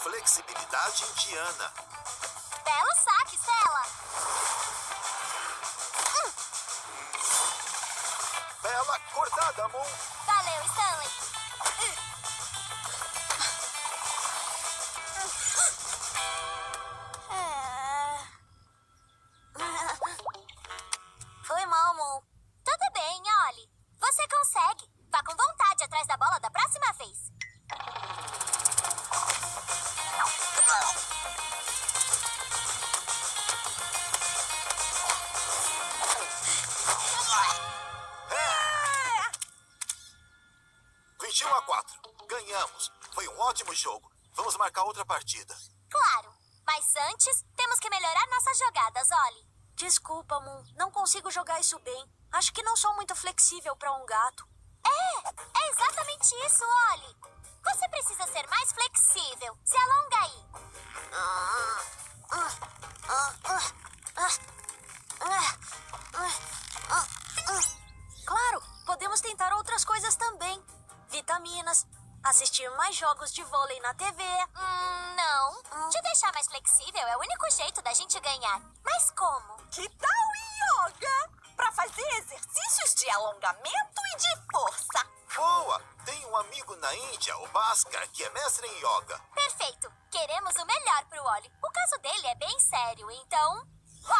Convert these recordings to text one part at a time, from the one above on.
Flexibilidade indiana. Belo saque, Stella. Bela cortada, Moon. Valeu, Stanley. Foi mal, Moon. Tudo bem, Ollie. Você consegue. Vá com vontade atrás da bola da próxima vez. É. 21-4. Ganhamos. Foi um ótimo jogo. Vamos marcar outra partida. Claro. Mas antes, temos que melhorar nossas jogadas, Ollie. Desculpa, Moon. Não consigo jogar isso bem. Acho que não sou muito flexível para um gato. É exatamente isso, Ollie. Você precisa ser mais flexível. Se alonga aí. Claro, podemos tentar outras coisas também. Vitaminas, assistir mais jogos de vôlei na TV. Não. Te deixar mais flexível é o único jeito da gente ganhar. Mas como? Que tal yoga? Para fazer exercícios de alongamento e de força. Boa! Tem um amigo na Índia, o Bhaskar, que é mestre em yoga. Perfeito. Queremos o melhor pro Ollie. O caso dele é bem sério, então...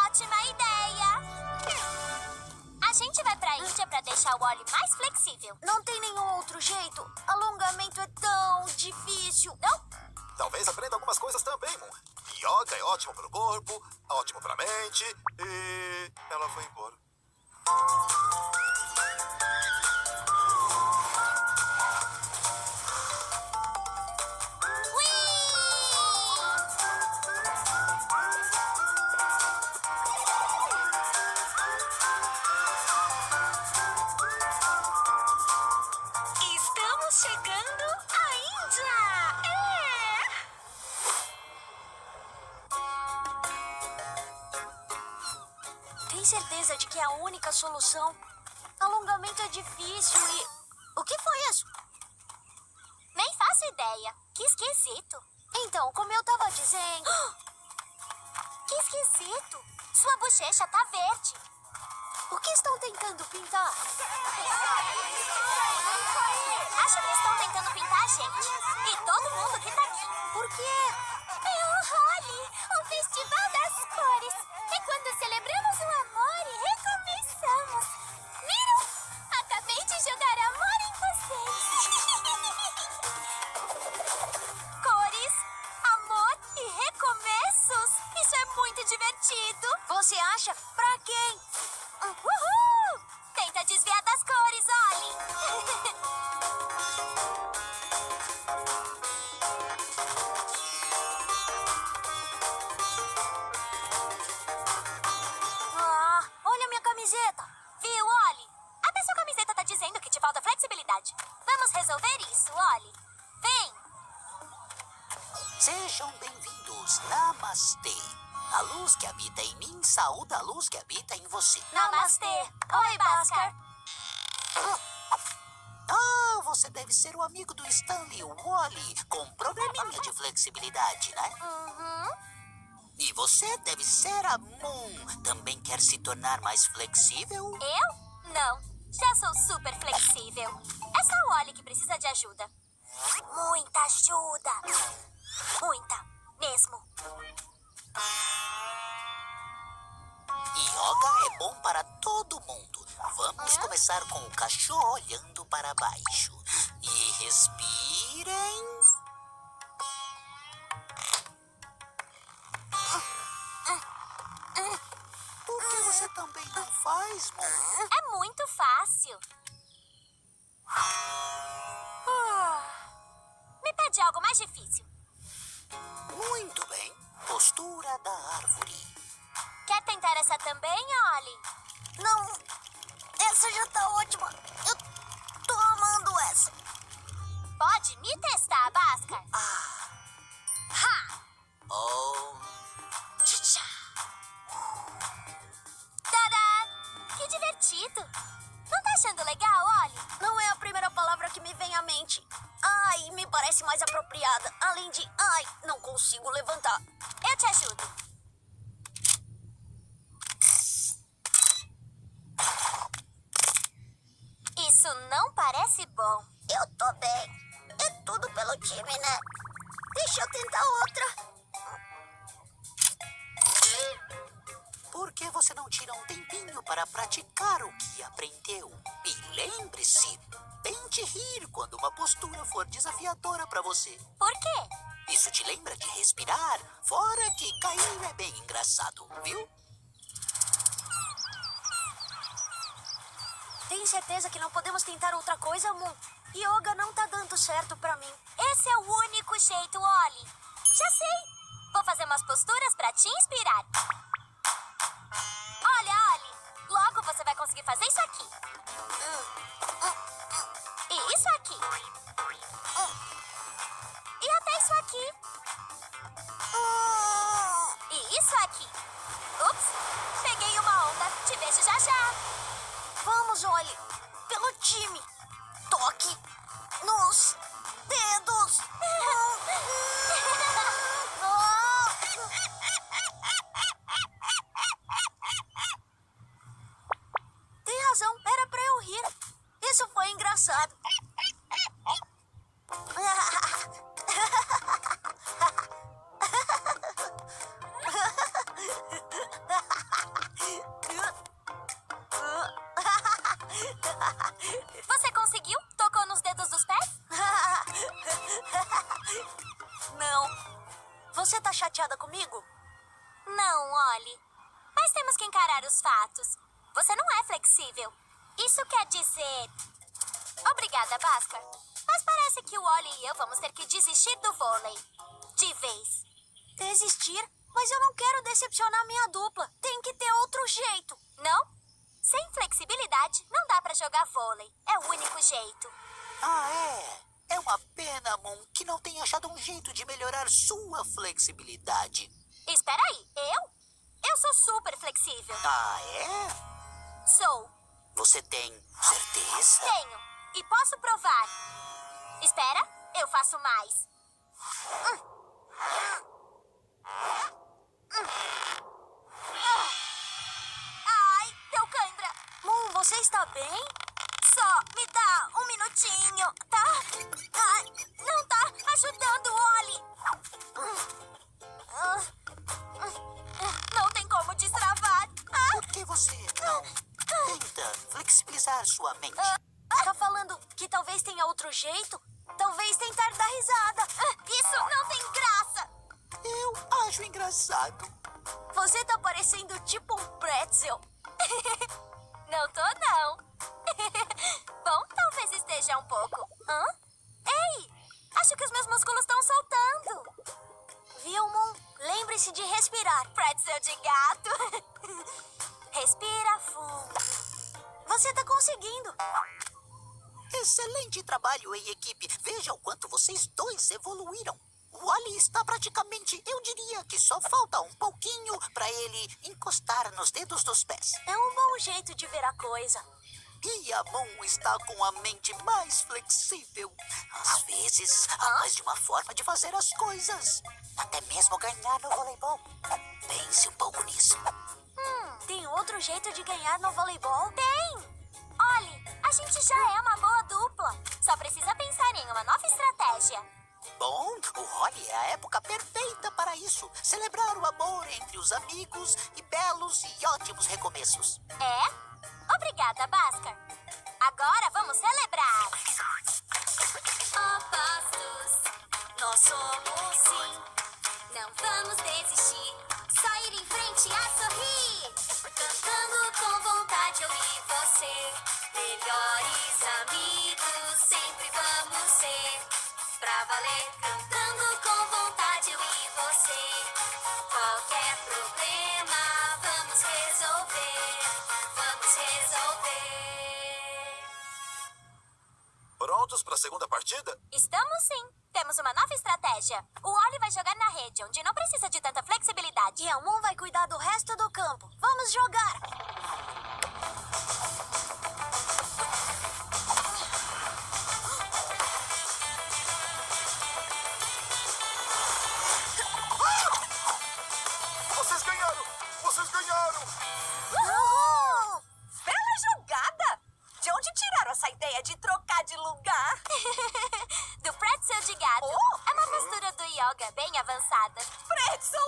Ótima ideia! A gente vai pra Índia pra deixar o Ollie mais flexível. Não tem nenhum outro jeito. Alongamento é tão difícil. Não? Talvez aprenda algumas coisas também, Moon. Yoga é ótimo pro corpo, ótimo pra mente e... Ela foi embora. Estamos chegando à Índia! Tem certeza de que é a única solução? Alongamento é difícil e... O que foi isso? Nem faço ideia. Que esquisito. Então, como eu tava dizendo... Que esquisito. Sua bochecha tá verde. O que estão tentando pintar? Acho que estão tentando pintar a gente. E todo mundo que tá aqui. Por quê? É o Holi, o Festival das Cores. É quando celebramos o amor e recomeçamos. Viram? Acabei de jogar amor em vocês. Cores, amor e recomeços. Isso é muito divertido. Você acha? Pra quem? Uhul! Tenta desviar das cores, Ollie. Olha minha camiseta. Viu, Ollie? Até sua camiseta tá dizendo que te falta flexibilidade. Vamos resolver isso, Ollie. Vem! Sejam bem-vindos. Namastê. A luz que habita em mim saúda a luz que habita em você. Namastê. Oi, Bhaskar. Ah, você deve ser o amigo do Stanley, o Wally, com probleminha de flexibilidade, né? Uhum. E você deve ser a Moon. Também quer se tornar mais flexível? Eu? Não. Já sou super flexível. É só o Ollie que precisa de ajuda. Muita ajuda. Muita. Mesmo. Yoga é bom para todo mundo. Vamos começar com o cachorro olhando para baixo. E respirem. Por que você também não faz, Moon? É muito fácil. Me pede algo mais difícil. Muito bem. Postura da árvore. Quer tentar essa também, Ollie? Não, essa já tá ótima. Eu tô amando essa. Pode me testar, Bhaskar. Ha! Oh, Tchá. Tadá! Que divertido. Não tá achando legal, Ollie? Não é a primeira palavra que me vem à mente. Ai, me parece mais apropriado. inapropriada. Além de... Ai, não consigo levantar. Eu te ajudo. Isso não parece bom. Eu tô bem. É tudo pelo time, né? Deixa eu tentar outra. Por que você não tira um tempinho para praticar o que aprendeu? E lembre-se, tente rir quando uma postura for desafiadora para você. Por quê? Isso te lembra de respirar, fora que cair é bem engraçado, viu? Tem certeza que não podemos tentar outra coisa, Moon? Yoga não tá dando certo pra mim. Esse é o único jeito, Ollie. Já sei. Vou fazer umas posturas pra te inspirar. Olha, Ollie. Logo você vai conseguir fazer isso aqui. E isso aqui. E até isso aqui. E isso aqui. Ups. Peguei uma onda. Te vejo já já. Vamos, Ollie. Pelo time. Toque nos dedos. Tem razão, era pra eu rir. Isso foi engraçado. Você conseguiu? Tocou nos dedos dos pés? Não. Você tá chateada comigo? Não, Ollie. Mas temos que encarar os fatos. Você não é flexível. Isso quer dizer... Obrigada, Bhaskar. Mas parece que o Ollie e eu vamos ter que desistir do vôlei. De vez. Desistir? Mas eu não quero decepcionar minha dupla. Tem que ter outro jeito. Não? Sem flexibilidade, não dá pra jogar vôlei. É o único jeito. Ah, é? É uma pena, Moon, que não tenha achado um jeito de melhorar sua flexibilidade. Espera aí, eu? Eu sou super flexível. Ah, é? Sou. Você tem certeza? Tenho. E posso provar. Espera, eu faço mais. Ai, deu cãibra. Moon, você está bem? Só me dá um minutinho, tá? Ai, não tá ajudando, Ollie. Não tem como destravar. Por que você não tenta flexibilizar sua mente? Tá falando que talvez tenha outro jeito? Talvez tentar dar risada. Isso não tem graça. Eu acho engraçado. Você tá parecendo tipo um pretzel. Não tô, não. Bom, talvez esteja um pouco. Hã? Ei, acho que os meus músculos estão soltando. Viu, Moon? Lembre-se de respirar. Pretzel de gato. Respira fundo. Você tá conseguindo. Excelente trabalho em equipe. Veja o quanto vocês dois evoluíram. O Ollie está praticamente, eu diria que só falta um pouquinho para ele encostar nos dedos dos pés. É um bom jeito de ver a coisa. E a Moon está com a mente mais flexível. Às vezes, há mais de uma forma de fazer as coisas. Até mesmo ganhar no voleibol. Pense um pouco nisso. Tem outro jeito de ganhar no voleibol? Tem! Olhe, a gente já é uma boa dupla. Só precisa pensar em uma nova estratégia. Bom, o Ollie é a época perfeita para isso. Celebrar o amor entre os amigos e belos e ótimos recomeços. É? Obrigada, Bhaskar. Agora vamos celebrar. Opostos, nós somos sim. Não vamos desistir, só ir em frente a sorrir. Cantando com vontade eu e você. Melhores amigos sempre vamos ser. Pra valer, cantando com vontade eu e você. Qualquer problema vamos resolver. Vamos resolver. Prontos para a segunda partida? Estamos sim. Temos uma nova estratégia. O Ollie vai jogar na rede, onde não precisa de tanta flexibilidade. E a Moon vai cuidar do resto do campo. Vamos jogar! ganharam! Uhul! Bela jogada! De onde tiraram essa ideia de trocar de lugar? Do pretzel de gato. Oh! É uma mistura do yoga bem avançada. Pretzel!